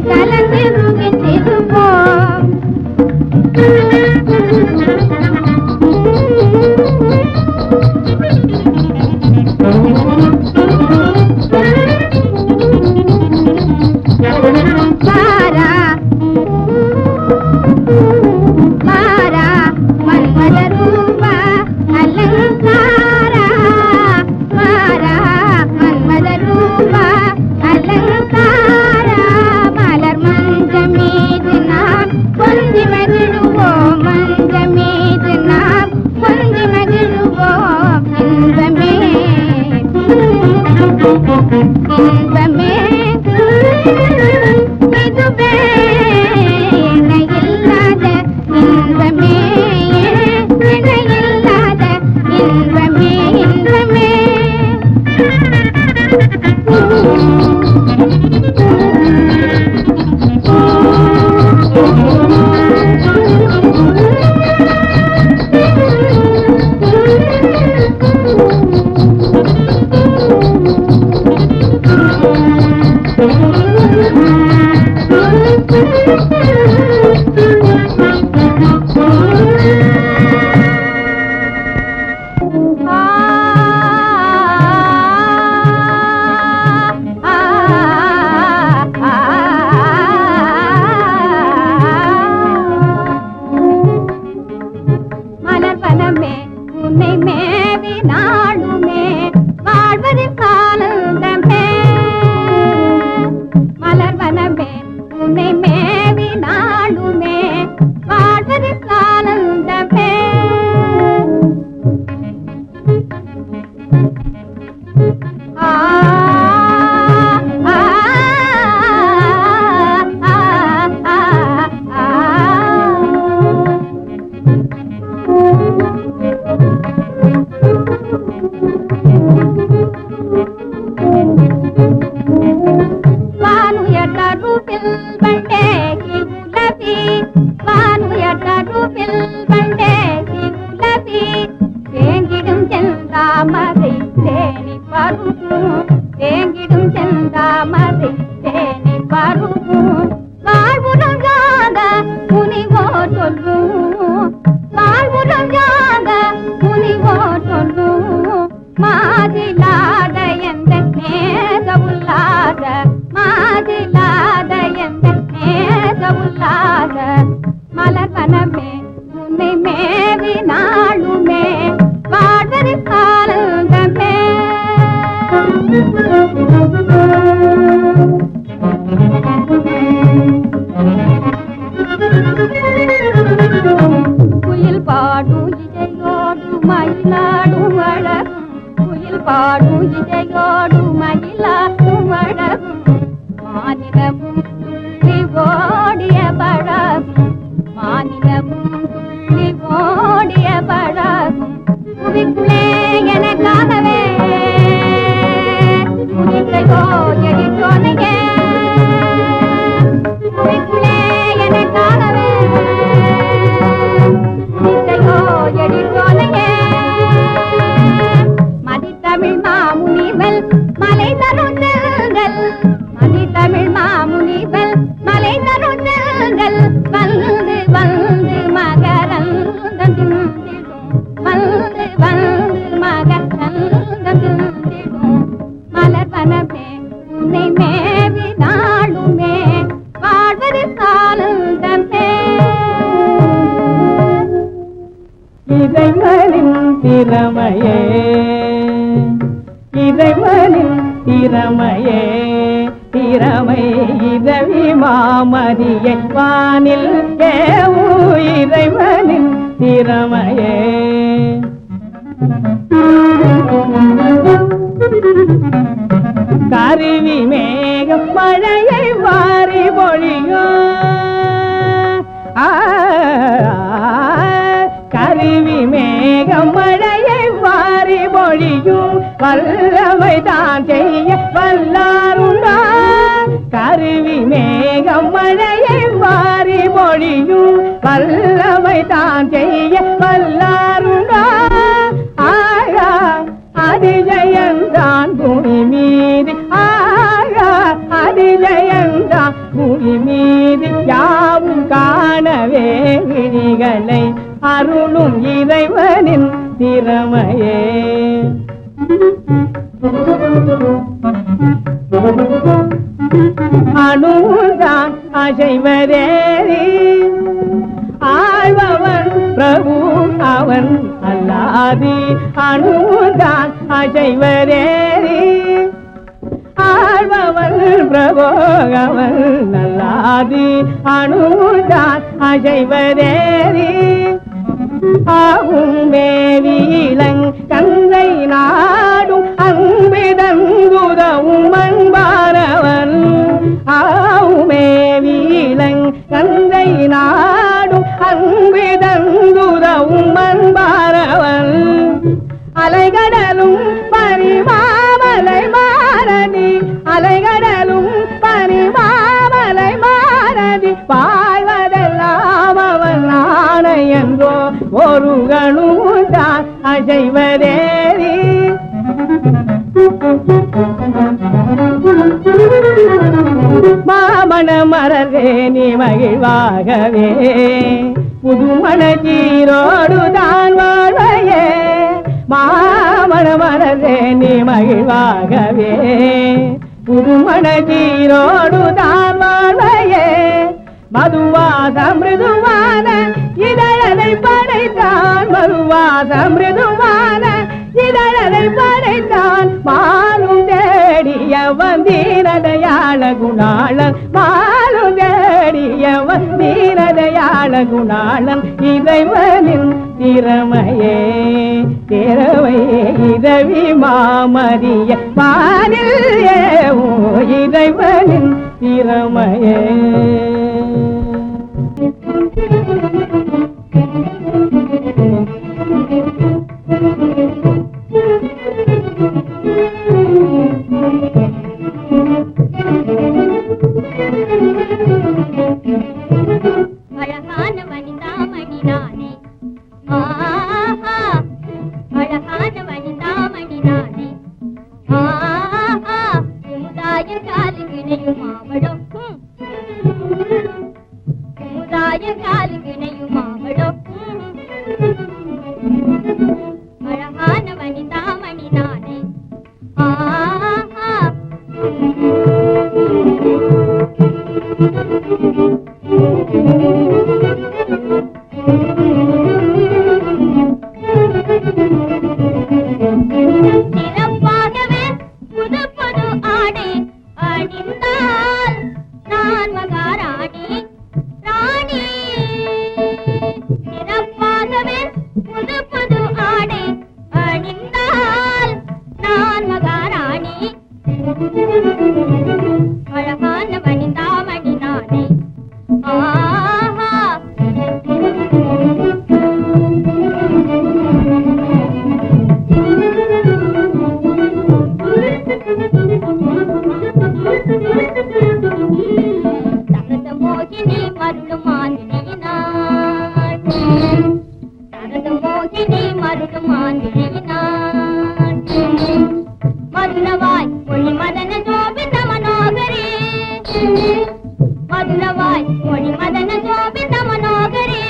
கலந்து மாமண மரர் மனதே நீ மகிழ்வாகவே புதுமண சீரோடுதான் வாழ்வையே மாமண மனதே நீ மகிழ்வாகவே புதுமண சீரோடுதான் வாழ்வையே மதுவாத மிருதுவான இதழலை படைத்தான் மதுவாத மிருதுவான இதழலை படைத்தான் மாலும் தேடிய வந்தீரதையாள குணாளன் மாலும் தேடிய வந்தீரதையாள குணாளன் இறைவனின் திறமையே இரவி மாமதிய பாரில் இறைவனின் திறமையே அழகான வனிதாமணி நானே ஆஹா அழகான வனிதாமணி நானே ஆஹா சமுதாய காலு கிணையும் மாவளோ சமுதாய காலு கிணையும் மாவளோ அழகான வனிதாமணி நானே ஆஹா சிறப்பாகவே புது புது ஆடை அணிந்தால் நான் மகாராணி ராணி சிறப்பாகவே புது புது ஆடை அணிந்தால் நான் மகாராணி அழகான வனிதாமணி நானே ஆஹா தனது மோகினி மருளும் ஆந்திரியினாள் தனது மோகினி மருளும் ஆந்திரியினாள் மதுரவாய் மொழி மதன சோபித மனோகரி மதுரவாய் மொழி மதன சோபித மனோகரி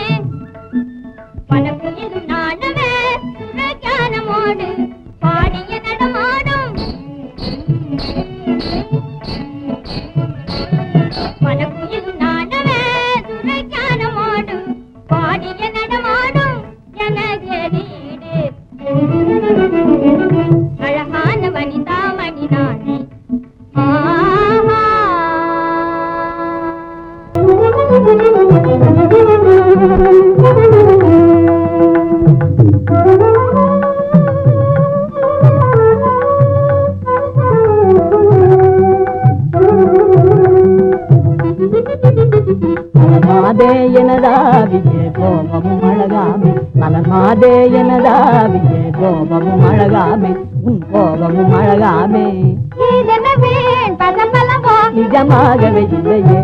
பணக்குயிலும் நாடவே சுரஞானமோடு பாடிய நடமாடும் பணக்குயிலும் நாடவே சுரஞானமோடு பாடிய நடமாடும் எனகரீடு அழகான வனிதாமணி நானே ஆஹா மலர்மாதே எனதாவியே கோபமும் அழகாமே மலர்மாதே எனதாவியே கோபமும் அழகாமே உன் கோபமும் அழகாமே நிஜமாகவே இல்லையே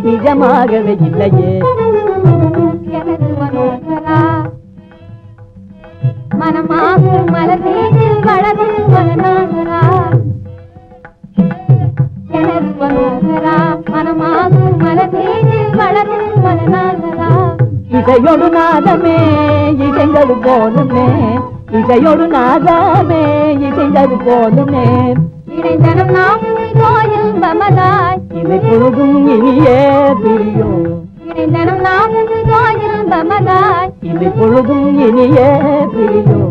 நிஜமாகவே இல்லையே மனமாகும் மலர்மீதில் வளரும் மனநாகரா எனது மனோகரா மனமாகும் மலர்மீதில் வளரும் மனநாகரா இசையொடு நாதமே இசைந்தது போதுமே இசையொடு நாதமே இசைந்தது போதுமே இணைந்தனம் நாம் கோயில் பமதாய் இவை பொழுதும் இனியே பிரியும் இணைந்தனம் நாம் கோயில் பமதாய் இவை பொழுதும் இனியே பிரியும்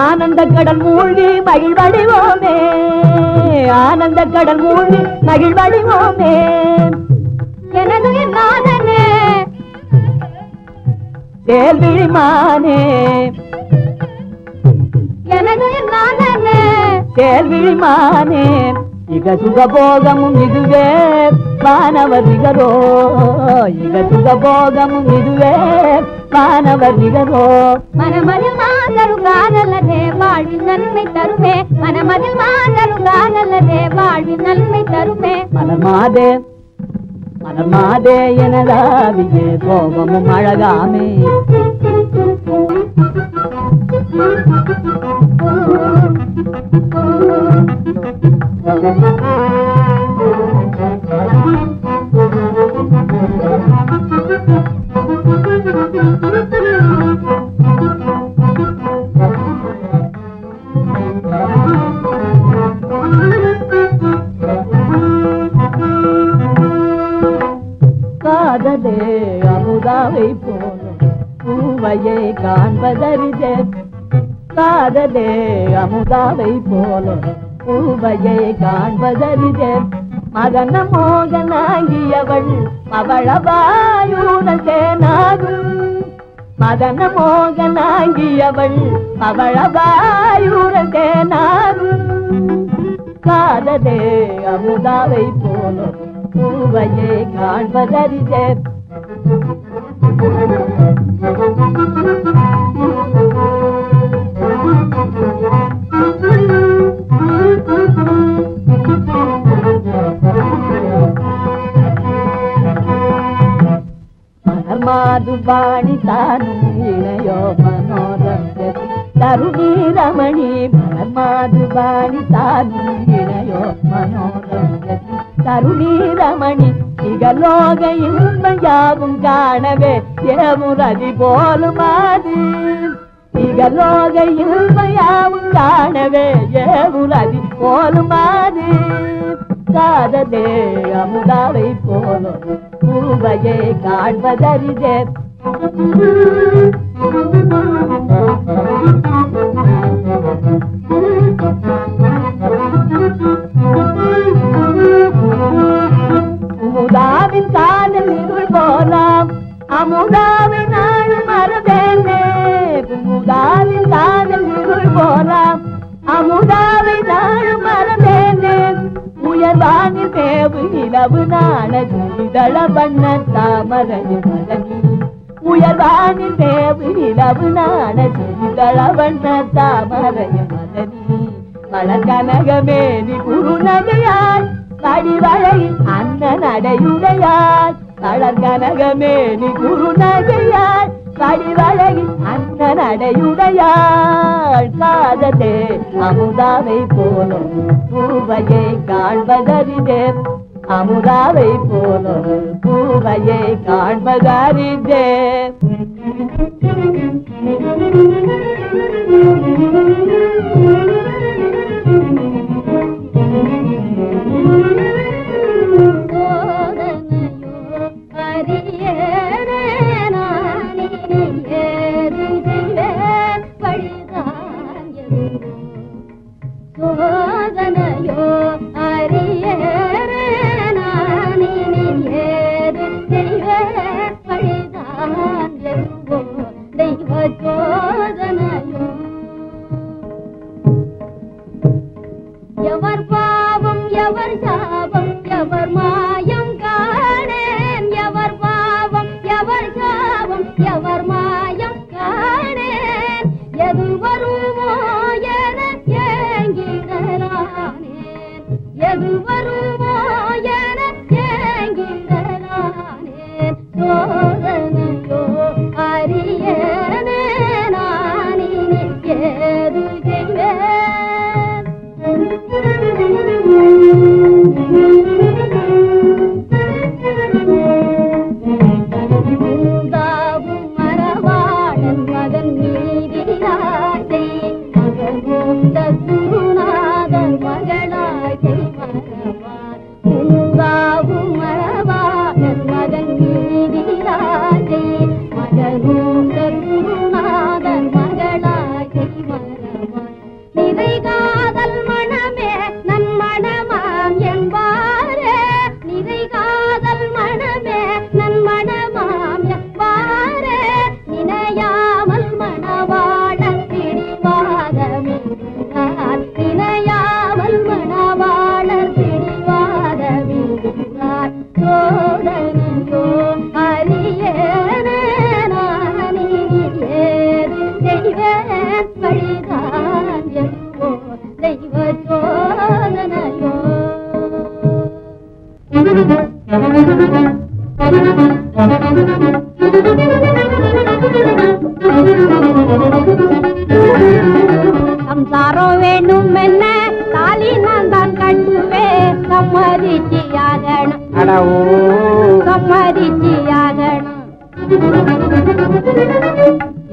ஆனந்த கடல் மூழ்கி மகிழ்வடைவோமே ஆனந்த கடல் மூழ்கி மகிழ்வடைவோமே எனது நாதனே கேள்விமானே எனது நாதனே கேள்விமானே இக சுகபோகமும் இதுவே வானவர் நிகரோ இக சுகபோகமும் இதுவே வானவர் நிகரோ மனமதில் மாதருகானல்லதே வாழ்வில் நன்மை தருமே மனமதில் மாதருகானல்லதே வாழ்வில் நன்மை தருமே மலர்மாதே மலர்மாதே எனதாவியே கோபமும் அழகாமே காதலே அமுதாவை போலும் பூவையை காண்பதறிதே காதலே அமுதாவை போலும் பூவையை காண்பதறிதே மதன மோகனாகியவள் அவளவாயுடன் தேனாகும் மதன மோகனாகியவள் அவளவாயுடன் தேனாகும் காதலே அமுதாவை போலும் பூவையை காண்பதறிதே மலர்மாதுபாணி தானும் இணையோ மனோரஞ்சதி தருணி ரமணி மலர்மாதுபாணி தானும் இணையோ மனோரஞ்சதி தருணி ரமணி இகலோக இன்பயாவும் காணவே ஏமுரதி போலுமாது இகலோக இன்பயாவும் காணவே ஏமுரதி போலுமாது காதலே அமுதாவை போலும் பூவையை காண்பதறிதே அமுதாவின் காதல் இருள் போலாம் அமுதாவை நாளும் மறவேனே அமுதாவின் காதல் இருள் போலாம் அமுதாவை நாளும் மறவேனே உயர்வானில் மேவு நிலவு நாணது இதழ வண்ண தாமரையின் மலனி உயர்வானில் மேவு நிலவு நாணது இதழ வண்ண தாமரையின் மலனி மலர்கனகமேனி குறுநகையாய் கடிவளை அண்ணன் அடையுடையாய் மலர்கனகமேனி குறுநகையாய் கடிவளை அண்ணன் அடையுடையாள் காதலே அமுதாவை போலும் பூவையை காண்பதறிதே அமுதாவை போலும் பூவையை காண்பதறிதே எவர் பாவம் எவர் சாபம் எவர் மாயம் காணேன் எவர் பாவம் எவர் சாபம் எவர் மாயம் காணேன் எது வருமோ என ஏங்கிடலானேன் எது வருமோ என ஏங்கிடலானேன் சோதனையோ அறியேனே நான் இனி ஏது செய்வேன்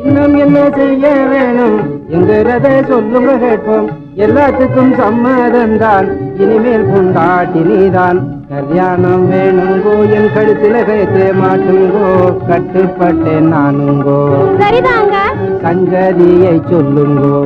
இன்னும் என்ன செய்ய வேணும் என்கிறத சொல்லுங்க கேட்போம். எல்லாத்துக்கும் சம்மதம்தான், இனிமேல் கொண்டாட்டி நீதான். கல்யாணம் வேணுங்கோ, என் கழுத்துல கைத்தே மாட்டுங்கோ, கட்டுப்பட்டேன் நானுங்கோ. சரிதாங்க. சங்கதியை சொல்லுங்கோ.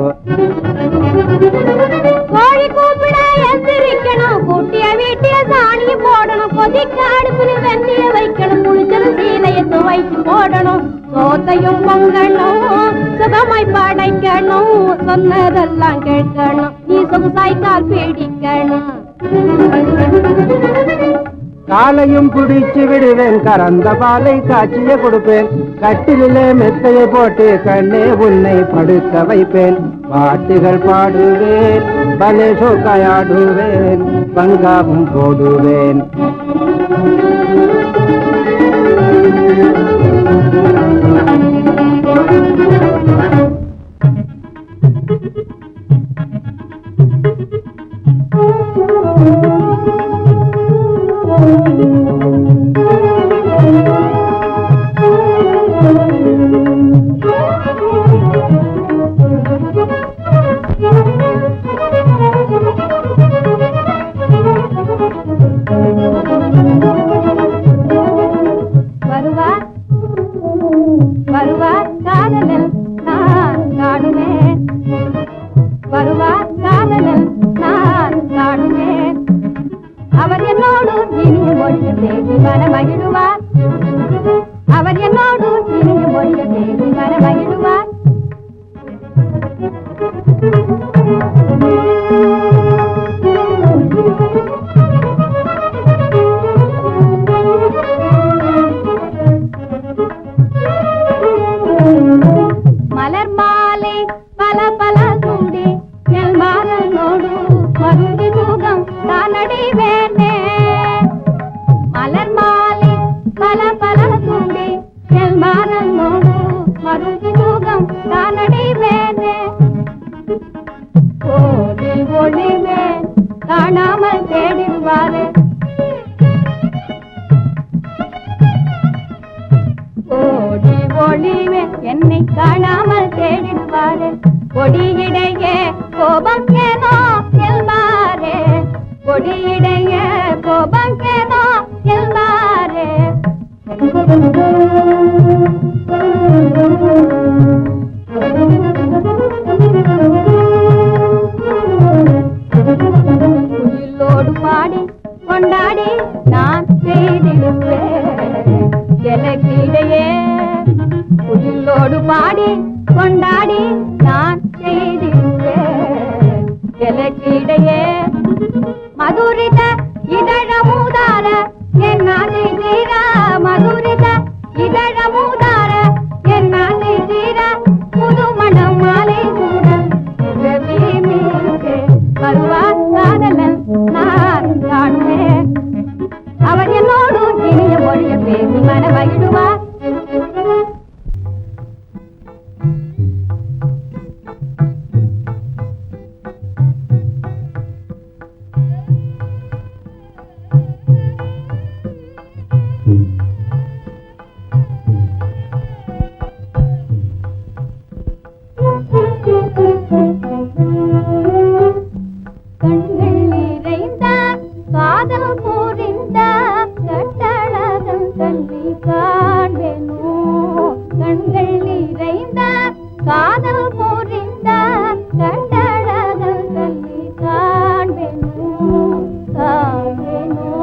கோழி கூப்பிட எந்திரிக்கணும், கூட்டிய வீட்டிய சாணிய போடணும், கொதிக்க அடுப்புல வெந்நிய வைக்கணும், குளிச்சது சீலைய துவைச்சு போடணும், சோத்தையும் பொங்கணும், சுகமாய் படைக்கணும், சொன்னதெல்லாம் கேட்கணும், நீ சொகுசாய்க்கால் பீடிக்கணும். காலையும் பிடிச்சு விடுவேன், கறந்த பாலை காய்ச்சிய கொடுப்பேன், கட்டிலே மெத்தையை போட்டு கண்ணே உன்னை படுக்க வைப்பேன். பாட்டுகள் பாடுவேன், பலே சோக்காயாடுவேன், பங்காவும் போடுவேன். வருவார் காதலில் நான் காணுவேன், வருவார் காதலில் நான் காணுவேன். அவர் என்னோடு இனிய மொழிய பேசி மனமகிழுவார், அவர் என்னோடு இனிய மொழிய பேசி மனமகிழுவார். மலர் மாலை பல பல சூடி எல் மாறனோடு மருந்தி சுகம் தானடிவேனே. மலர் மாலை பல பல சூடி எல் மாறனோடு மருந்தி சுகம் தானடிவேனே. ஓடி ஒளிவேன் காணாமல் தேடிவாரு, ஓடி ஒளிவேன் என்னை காணாமல் தேடிடுவாரு. கொடியிடையே கோபம் ஏனோ செல்வாரே, கொடியிடையே கோபம் ஏனோ செல்வாரே. குயிலோடு பாடி கொண்டாடி நான் செய்திடுவேன் எனக்கிடையே, குயிலோடு பாடி கொண்டாடி நான் செய்திடுவேன் எனக்கிடையே. மதுரித இதழமுதார என்னாதை தீரா, மதுரித இதழமுதார என்னாதை தீரா. புதுமணம் மாலை கூட உறவி மீது வருவார் காதலன் நான் காணுவேன், அவர் என்னோடு இனிய மொழிய பேசி மனமகிழுவார். கண்கள் நிறைந்த காதல் புரிந்த கட்டழகன் கண்ணி காண்பேனோ, கண்கள் நிறைந்த காதல் புரிந்த கட்டழகன் கண்ணி காண்பேனோ, காண்பேனோ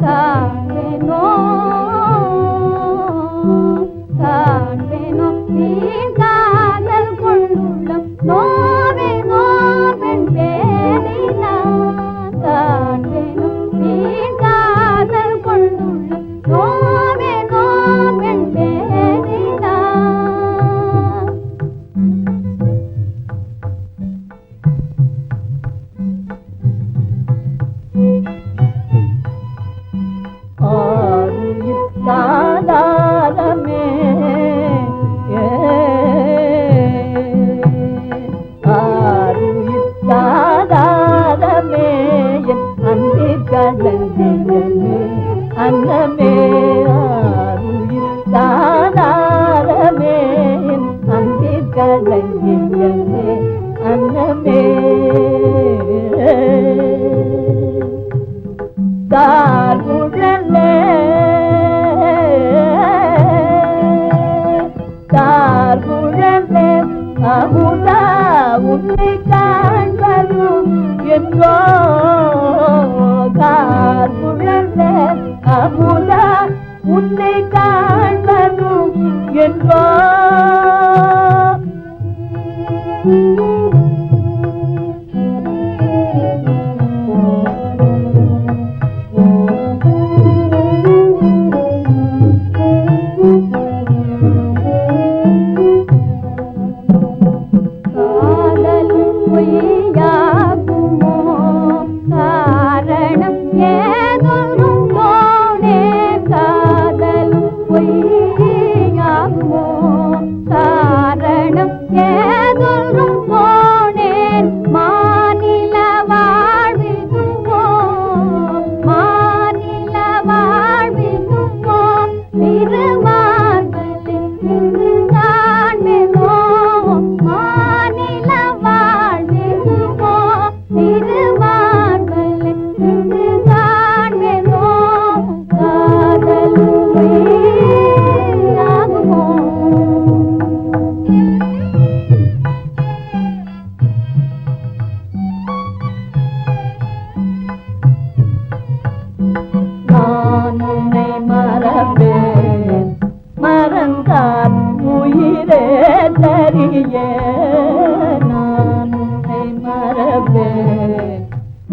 காண்பேனோ காண்பேனோ. நீர் காதல் கொண்டுள்ளம் நோவேனோ பெண் பேரினா, காண்பேனோ நீர் காதல் கொண்டுள்ளம் நோவேனோ பெண் பேரினா. என்றோ கார்குழந்த அமுதா உன்னை காண்பதும் என்றோ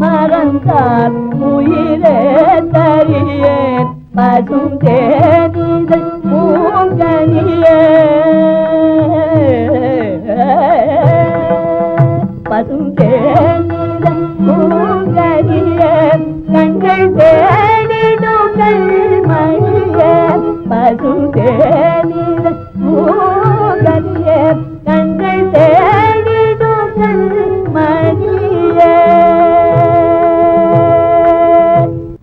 மறந்தால் உயிரே தரியேன் பசும் தேனிதழ் பூங்கனியே பசும் தேனிதழ் பூங்கனியே கண்கள் தேடிடும் கண்மணியே பசும் தேனிதழ் பூங்கனியே கண்கள் தேடிடும் கண்மணியே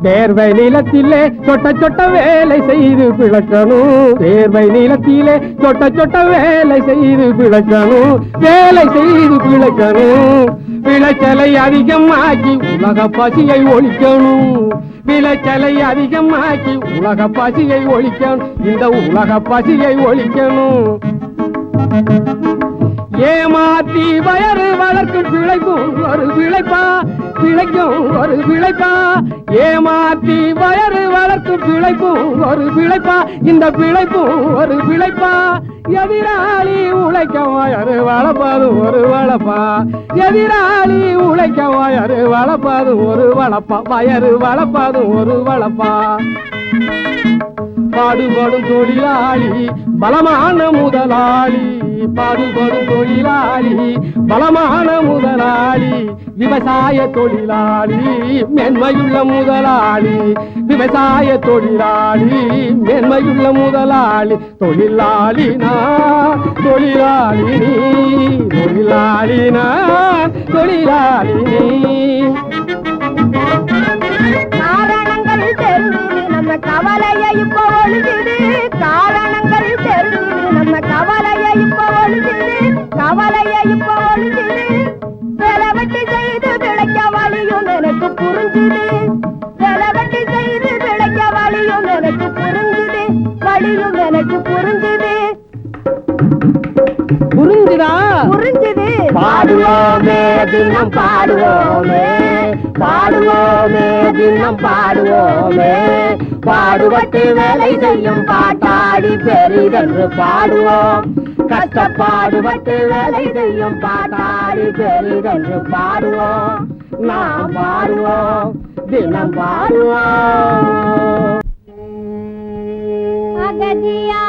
வேர்வை நிலத்திலே சொட்ட சொட்ட வேலை செய்து பிழைக்கணும் வேர்வை நிலத்திலே சொட்ட சொட்ட வேலை செய்து பிழைக்கணும் வேலை செய்து பிழைக்கணும் விளைச்சலை அதிகமாக்கி உலக பசியை ஒழிக்கணும் விளைச்சலை அதிகமாக்கி உலக பசியை ஒழிக்கணும் இந்த உலக பசியை ஒழிக்கணும் ஏமாற்றி வயறு வளர்க்கும் பிழைக்கும் ஒரு பிழைப்பா பிழைக்கும் ஒரு பிழைப்பா ஏமாற்றி வயறு வளர்க்கும் பிழைப்பும் ஒரு பிழைப்பா இந்த பிழைப்பும் ஒரு பிழைப்பா எதிராளி உழைக்க வயறு வளர்ப்பது ஒரு வளப்பா எதிராளி உழைக்க வயறு வளர்ப்பது ஒரு வளப்பா வயறு வளர்ப்பது ஒரு வளப்பா பாடுபடும் தொழிலாளி பலமான முதலாளி பாடுபடும் தொழிலாளி பலமான முதலாளி விவசாய தொழிலாளி மென்மையுள்ள முதலாளி விவசாய தொழிலாளி மென்மையுள்ள முதலாளி தொழிலாளி நான் தொழிலாளி நீ தொழிலாளி நான் தொழிலாளி நீ காரணங்கள் தெரிஞ்சு நம்ம கவலையை இப்ப ஒழிஞ்சுது காரணங்கள் தெரிஞ்சு நம்ம கவலையை இப்ப ஒழிஞ்சுது கவலையை இப்ப ஒழிஞ்சுது செலவட்டி செய்து பிழைக்க வழியும் எனக்கு புரிஞ்சுது செலவட்டி செய்து பிழைக்க வழியும் எனக்கு புரிஞ்சுது வழியும் எனக்கு புரிஞ்சுது புரிஞ்சுதா புரிஞ்சுது பாடுவோமே தினம் பாடுவோமே பாடுவோமே தினம் பாடுவோமே பாடுபட்டு வேலை செய்யும் பாட்டாடி பெரிதென்று பாடுவோம் கஷ்டப்பாடுபட்டு வேலை செய்யும் பாட்டாடி பெரிதென்று பாடுவோம் நாம் பாடுவோம் தினம் பாடுவோம் அகதியா